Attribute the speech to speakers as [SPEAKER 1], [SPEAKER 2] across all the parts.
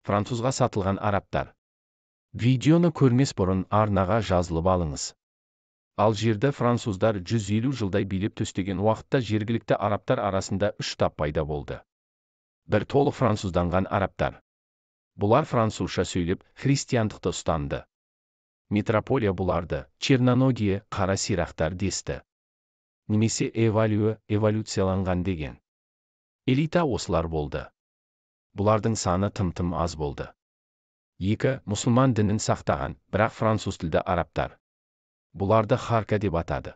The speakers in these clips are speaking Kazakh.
[SPEAKER 1] Французға сатылған арабтар. Видеоны көрмес бұрын арнаға жазылып алыңыз. Алжирді француздар 150 жылдай билеп төстеген уақытта жергілікті арабтар арасында 3 топ пайда болды. Бір толық французданған арабтар. Бұлар французша сөйлеп, христиандықты ұстанды. Метрополия бұларды черноногие, қара сирақтар десті. Немесе эволюцияланған деген. Элита осылар болды. Бұлардың саны тым аз болды. 2. Мұсылман дінін сақтаған, бірақ француз тілді арабтар. Бұларды харка деп атады.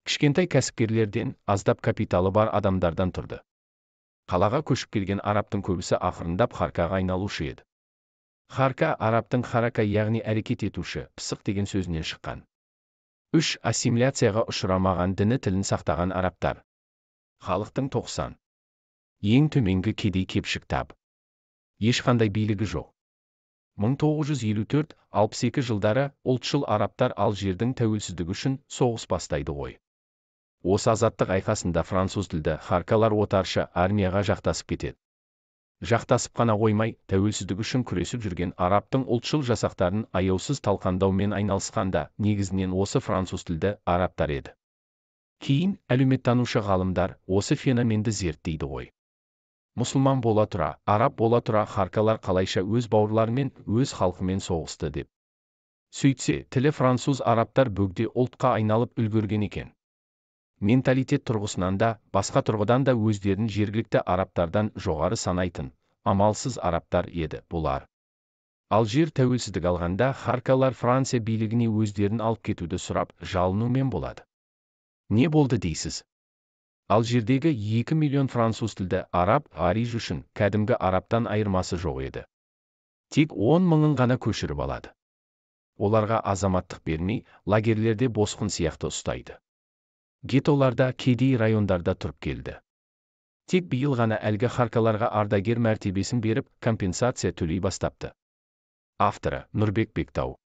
[SPEAKER 1] Кішкентай кәсіпкерлерден, аздап капиталы бар адамдардан тұрды. Қалаға көшіп келген арабтың көбісі ақырындап харкаға айналушы еді. Харка арабтың харака яғни әрекет етуші, пысық деген сөзінен шыққан. 3. Ассимиляцияға ұшырамаған діні тілін сақтаған арабтар. Халықтың 90. Ең төменгі кедей кепшік тап. Ешқандай билігі жоқ. 1954-62 жылдары ұлтшыл арабтар Алжирдің тәуелсіздігі үшін соғыс бастайды ғой. Осы азаттық айқасында француз тілді харкалар отаршы армияға жақтасып кетеді. Жақтасып қана қоймай, тәуелсіздік үшін күресіп жүрген арабтың ұлтшыл жасақтарын аяусыз талқандаумен айналысқанда негізінен осы француз тілді арабтар еді. Кейін әлеуметтанушы ғалымдар осы феноменді зерттейді ғой. Мұсылман бола тұра, араб бола тұра харкалар қалайша өз бауырларымен, өз халқымен соғысты деп. Сөйтсе, тілі француз арабтар бөгде ұлтқа айналып үлгерген екен. Менталитет тұрғысынан да, басқа тұрғыдан да өздерін жергілікті арабтардан жоғары санайтын, амалсыз арабтар еді бұлар. Алжир тәуелсіздік алғанда харкалар Франция билігіне өздерін алып кетуді сұрап, жалынумен болады. Не болды дейсіз? Алжирдегі 2 миллион француз тілді араб Париж үшін кәдімгі арабтан айырмасы жоқ еді. Тек 10 мыңын ғана көшіріп алады. Оларға азаматтық бермей, лагерлерде босқын сияқты ұстайды. Геттоларда, кедей райондарда тұрып келді. Тек биыл ғана әлгі харкаларға ардагер мәртебесін беріп, компенсация төлей бастапты. Авторы Нұрбек Бектау.